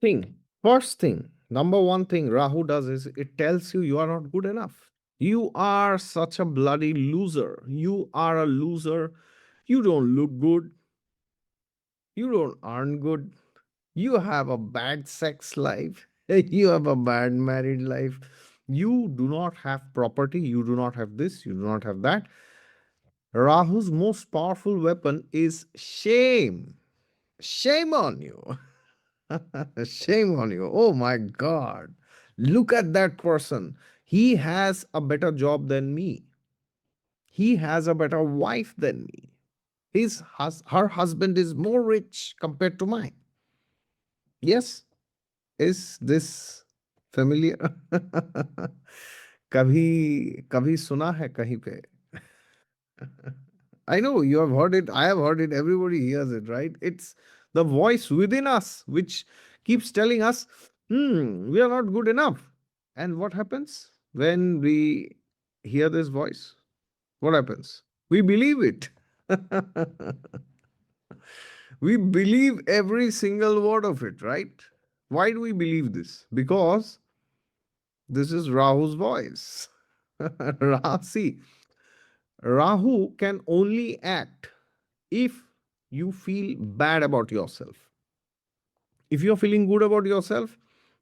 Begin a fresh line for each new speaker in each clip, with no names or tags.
thing, first thing, number one thing Rahu does is it tells you you are not good enough. You are such a bloody loser. You are a loser. You don't look good. You don't earn good. You have a bad sex life. You have a bad married life. You do not have property. You do not have this. You do not have that. Rahu's most powerful weapon is shame. Shame on you. Shame on you. Oh my God. Look at that person. He has a better job than me. He has a better wife than me. Her husband is more rich compared to mine. Yes, is this familiar? कभी कभी सुना है कहीं पे? I know you have heard it. I have heard it. Everybody hears it, right? It's the voice within us which keeps telling us, we are not good enough. And what happens when we hear this voice? What happens? We believe it. We believe every single word of it, right? Why do we believe this? Because this is Rahu's voice. See, Rahu can only act if you feel bad about yourself. If you're feeling good about yourself,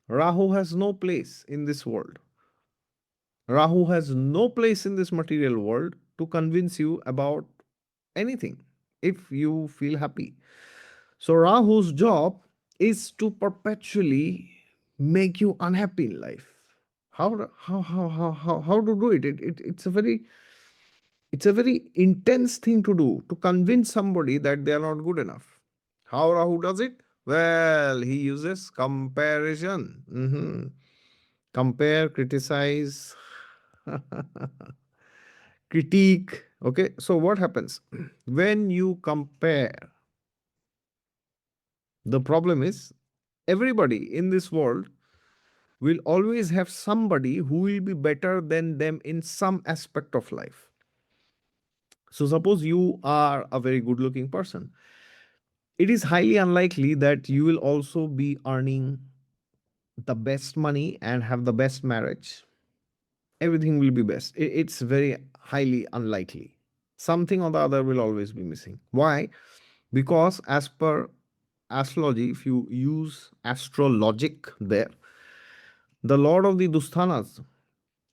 Rahu has no place in this world. Rahu has no place in this material world to convince you about anything if you feel happy. So, Rahu's job is to perpetually make you unhappy in life. How to do it? It's a very intense thing to do to convince somebody that they are not good enough. How Rahu does it? Well, he uses comparison. Compare, criticize, critique. Okay, so what happens? When you compare, the problem is everybody in this world will always have somebody who will be better than them in some aspect of life. So, suppose you are a very good looking person, it is highly unlikely that you will also be earning the best money and have the best marriage. Everything will be best. It's very highly unlikely. Something or the other will always be missing. Why? Because as per astrology, if you use astrologic there, the lord of the dusthanas,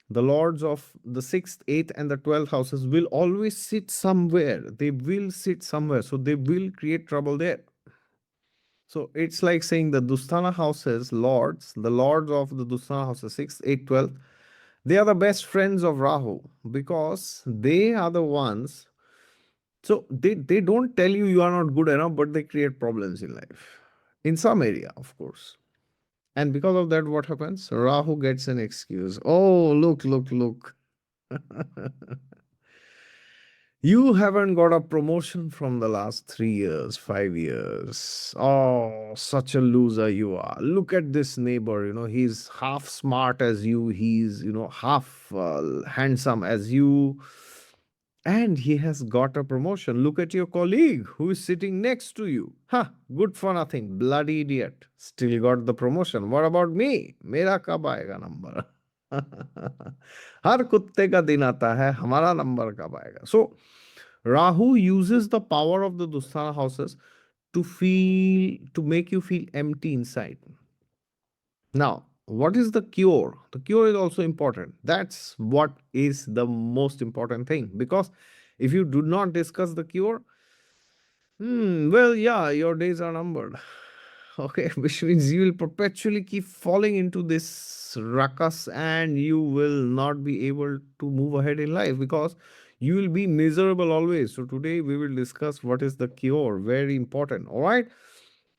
the lords of the 6th, 8th, and the 12th houses will always sit somewhere. They will sit somewhere. So they will create trouble there. So it's like saying the Dusthana houses, lords, the lords of the Dusthana houses, 6, 8, 12, they are the best friends of Rahu because they are the ones. So they don't tell you you are not good enough, but they create problems in life. In some area, of course. And because of that, what happens? Rahu gets an excuse. Oh, look. You haven't got a promotion from the last 3 years, 5 years. Oh, such a loser you are. Look at this neighbor. He's half smart as you. He's, half handsome as you. And he has got a promotion. Look at your colleague who is sitting next to you. Ha, good for nothing. Bloody idiot. Still got the promotion. What about me? मेरा कब आएगा number? हर कुत्ते का दिन आता है हमारा number कब आएगा? So Rahu uses the power of the Dusthana houses to make you feel empty inside. Now, what is the cure? The cure is also important. That's what is the most important thing because if you do not discuss the cure, well, yeah, your days are numbered. Okay, which means you will perpetually keep falling into this ruckus and you will not be able to move ahead in life because you will be miserable always. So, today we will discuss what is the cure. Very important. All right.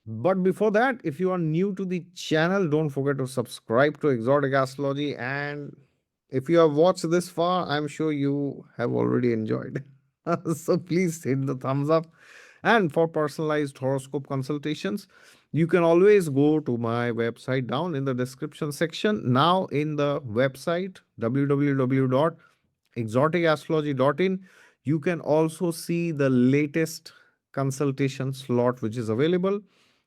But before that, if you are new to the channel, don't forget to subscribe to Exotic Astrology. And if you have watched this far, I'm sure you have already enjoyed. So please hit the thumbs up. And for personalized horoscope consultations, you can always go to my website down in the description section. Now, in the website www.exoticastrology.in, you can also see the latest consultation slot which is available.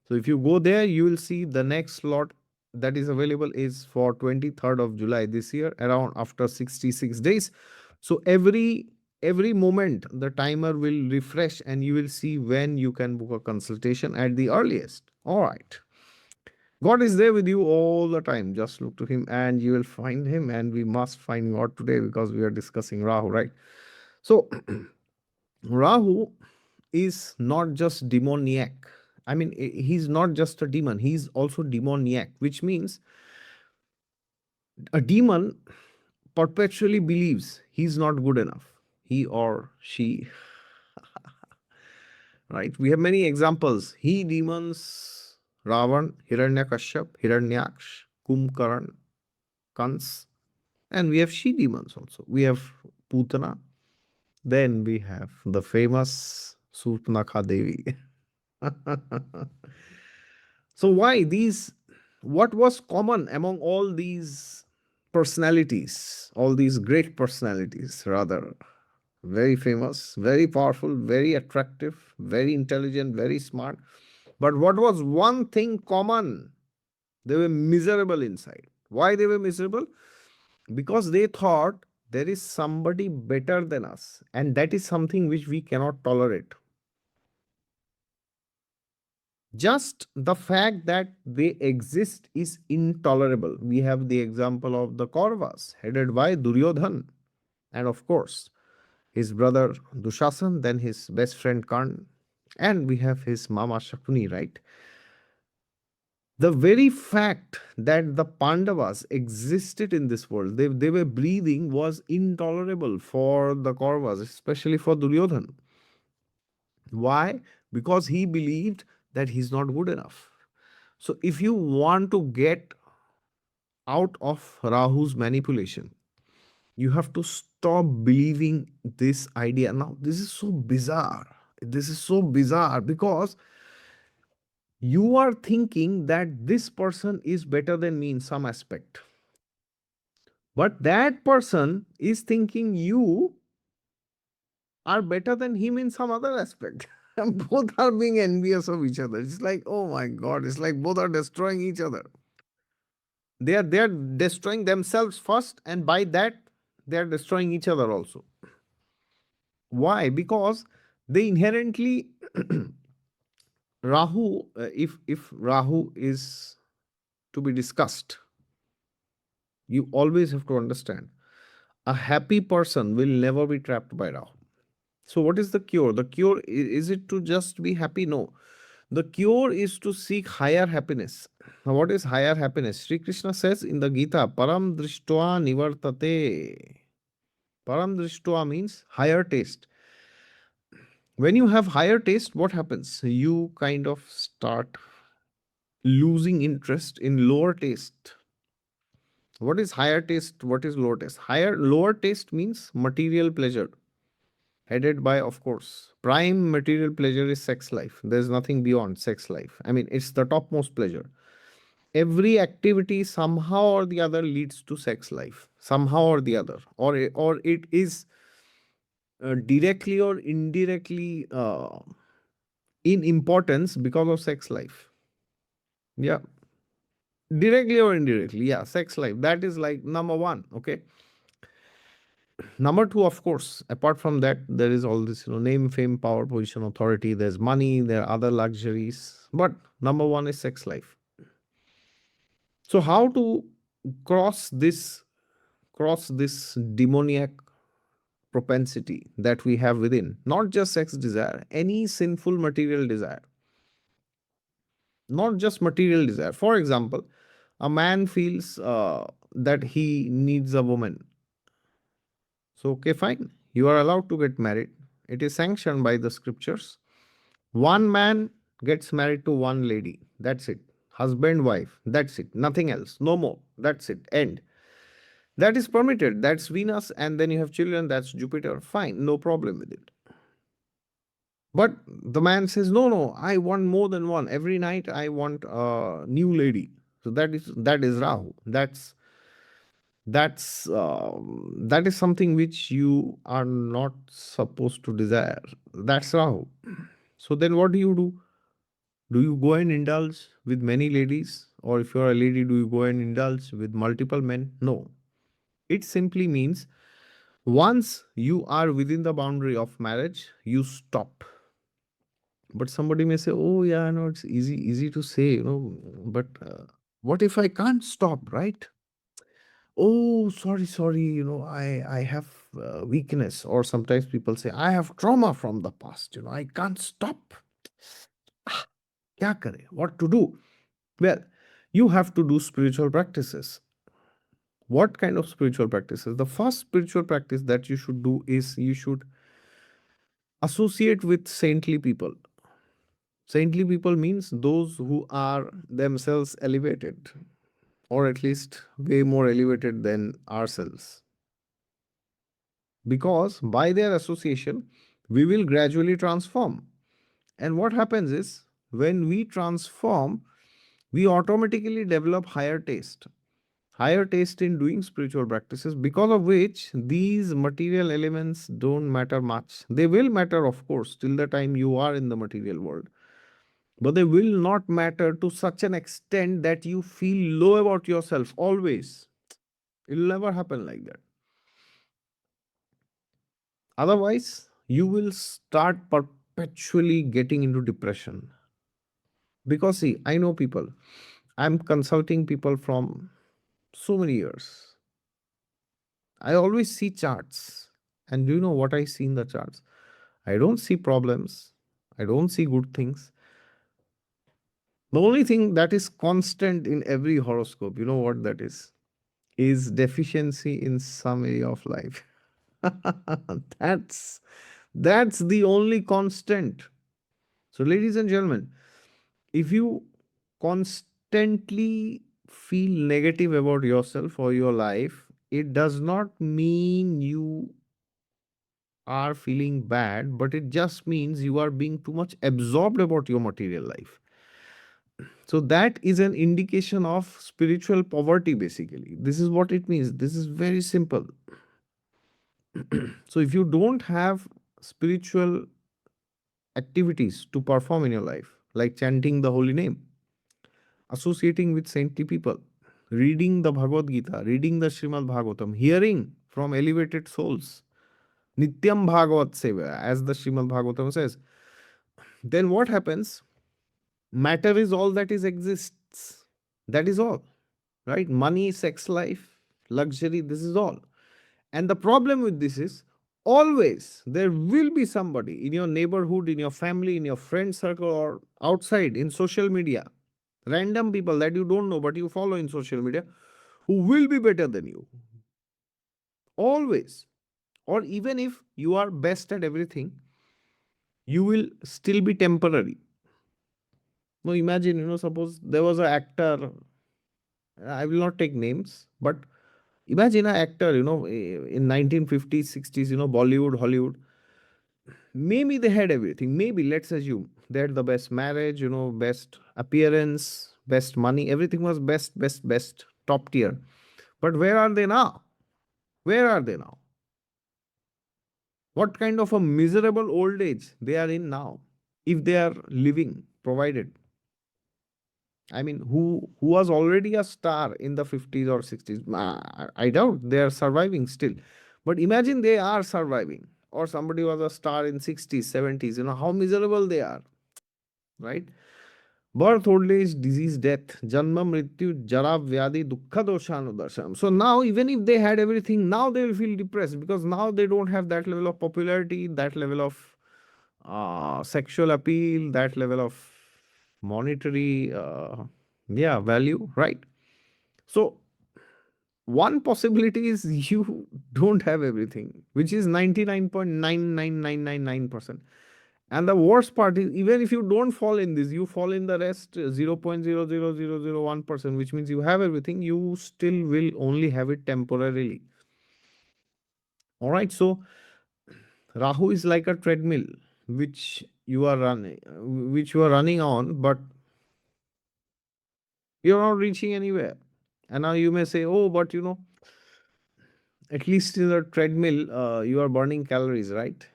So if you go there, you will see the next slot that is available is for 23rd of July this year, around after 66 days. So every moment the timer will refresh and you will see when you can book a consultation at the earliest. All right. God is there with you all the time. Just look to him and you will find him. And we must find God today because we are discussing Rahu, right? So Rahu is not just demoniac. I mean, he's not just a demon, he's also demoniac, which means a demon perpetually believes he's not good enough. He or she, right? We have many examples. He demons, Ravan, Hiranyakashyap, Hiranyaksh, Kumkaran, Kans, and we have she demons also. We have Putana. Then we have the famous Surpanakha Devi. So why these, what was common among all these personalities, all these great personalities rather, very famous, very powerful, very attractive, very intelligent, very smart, but what was one thing common? They were miserable inside. Why they were miserable? Because they thought there is somebody better than us, and that is something which we cannot tolerate. Just the fact that they exist is intolerable. We have the example of the Kauravas, headed by Duryodhan, and of course, his brother Dushasan, then his best friend Karn, and we have his mama Shakuni, right? The very fact that the Pandavas existed in this world, they were breathing, was intolerable for the Kauravas, especially for Duryodhan. Why? Because he believed that he's not good enough. So if you want to get out of Rahu's manipulation, you have to stop believing this idea. Now, this is so bizarre. This is so bizarre because you are thinking that this person is better than me in some aspect. But that person is thinking you are better than him in some other aspect. And both are being envious of each other. It's like, oh my God, it's like both are destroying each other. They are destroying themselves first, and by that they are destroying each other also. Why? Because they inherently Rahu, if Rahu is to be discussed, you always have to understand a happy person will never be trapped by Rahu. So what is the cure? The cure, is it to just be happy? No. The cure is to seek higher happiness. Now, what is higher happiness? Sri Krishna says in the Gita, Param Drishtva Nivartate. Param Drishtva means higher taste. When you have higher taste, what happens? You kind of start losing interest in lower taste. What is higher taste? What is lower taste? Lower taste means material pleasure, headed by, of course, prime material pleasure is sex life. There's nothing beyond sex life. I mean, it's the topmost pleasure. Every activity somehow or the other leads to sex life, somehow or the other, or it is directly or indirectly in importance because of sex life. Yeah, directly or indirectly. Yeah, sex life. That is like number one. Okay. Number two, of course, apart from that, there is all this, name, fame, power, position, authority. There's money, there are other luxuries. But number one is sex life. So how to cross this demoniac propensity that we have within? Not just sex desire, any sinful material desire. Not just material desire. For example, a man feels that he needs a woman. So, okay, fine. You are allowed to get married. It is sanctioned by the scriptures. One man gets married to one lady. That's it. Husband, wife. That's it. Nothing else. No more. That's it. End. That is permitted. That's Venus. And then you have children. That's Jupiter. Fine. No problem with it. But the man says, no, no, I want more than one. Every night I want a new lady. So that is Rahu. That is something which you are not supposed to desire. That's Rahu. So then what do you do? Do you go and indulge with many ladies? Or if you're a lady, do you go and indulge with multiple men? No. It simply means once you are within the boundary of marriage, you stop. But somebody may say, "Oh, yeah, no, it's easy to say, but what if I can't stop, right? Oh, sorry, I have weakness." Or sometimes people say, "I have trauma from the past, I can't stop. Kya kare? What to do?" Well, you have to do spiritual practices. What kind of spiritual practices? The first spiritual practice that you should do is you should associate with saintly people. Saintly people means those who are themselves elevated, or at least way more elevated than ourselves. Because by their association, we will gradually transform. And what happens is, when we transform, we automatically develop higher taste in doing spiritual practices, because of which these material elements don't matter much. They will matter, of course, till the time you are in the material world, but they will not matter to such an extent that you feel low about yourself always. It will never happen like that. Otherwise, you will start perpetually getting into depression. Because, see, I know people, I'm consulting people from so many years. I always see charts. And do you know what I see in the charts? I don't see problems. I don't see good things. The only thing that is constant in every horoscope, you know what that is deficiency in some area of life. that's that's the only constant. So, ladies and gentlemen, if you constantly feel negative about yourself or your life, it does not mean you are feeling bad, but it just means you are being too much absorbed about your material life. So that is an indication of spiritual poverty, basically. This is what it means. This is very simple. So if you don't have spiritual activities to perform in your life, like chanting the holy name, associating with saintly people, reading the Bhagavad Gita, reading the Srimad Bhagavatam, hearing from elevated souls, Nityam Bhagavat Seva, as the Srimad Bhagavatam says, then what happens? Matter is all that is exists. That is all, right? Money, sex life, luxury, this is all. And the problem with this is, always there will be somebody in your neighborhood, in your family, in your friend circle, or outside in social media, random people that you don't know but you follow in social media, who will be better than you. Always. Or even if you are best at everything, you will still be temporary. Now imagine, suppose there was an actor, I will not take names, but imagine an actor, in 1950s, 60s, Bollywood, Hollywood. Maybe they had everything. Maybe, let's assume, they had the best marriage, best appearance, best money. Everything was best, top tier. But where are they now? Where are they now? What kind of a miserable old age they are in now, if they are living, provided. I mean, who was already a star in the 50s or 60s? I doubt they are surviving still. But imagine they are surviving, or somebody was a star in 60s, 70s, how miserable they are, right? Birth, old age, disease, death, janma, mrityu, jara, vyadi, dukkha, doshanudarsham. So now, even if they had everything, now they will feel depressed, because now they don't have that level of popularity, that level of sexual appeal, that level of monetary value, right? So one possibility is you don't have everything, which is 99.99999%. And the worst part is, even if you don't fall in this, you fall in the rest 0.00001%, which means you have everything, you still will only have it temporarily. All right. So Rahu is like a treadmill which you are running on, but you're not reaching anywhere. And now you may say, "Oh, but at least in a treadmill, you are burning calories, right?"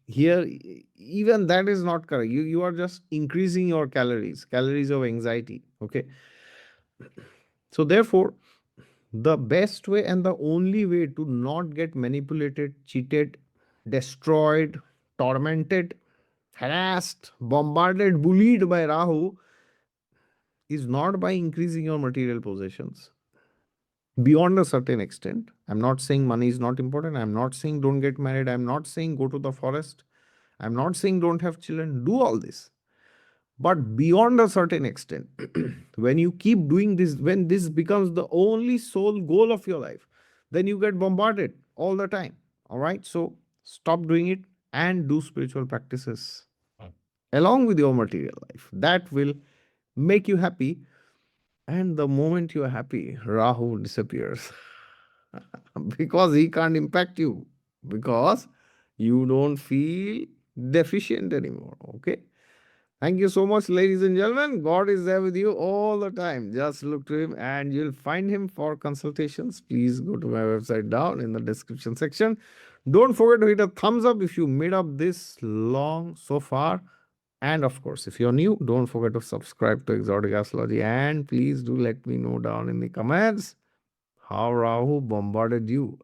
Here, even that is not correct. You are just increasing your calories of anxiety. Okay. So therefore, the best way and the only way to not get manipulated, cheated, destroyed, tormented, harassed, bombarded, bullied by Rahu is not by increasing your material possessions beyond a certain extent. I'm not saying money is not important. I'm not saying don't get married. I'm not saying go to the forest. I'm not saying don't have children. Do all this. But beyond a certain extent, when you keep doing this, when this becomes the only sole goal of your life, then you get bombarded all the time. All right. So stop doing it and do spiritual practices along with your material life. That will make you happy. And the moment you're happy, Rahu disappears because he can't impact you because you don't feel deficient anymore. Okay. Thank you so much, ladies and gentlemen. God is there with you all the time. Just look to Him and you'll find Him for consultations. Please go to my website down in the description section. Don't forget to hit a thumbs up if you made up this long so far. And of course, if you're new, don't forget to subscribe to Exotic Astrology. And please do let me know down in the comments how Rahu bombarded you.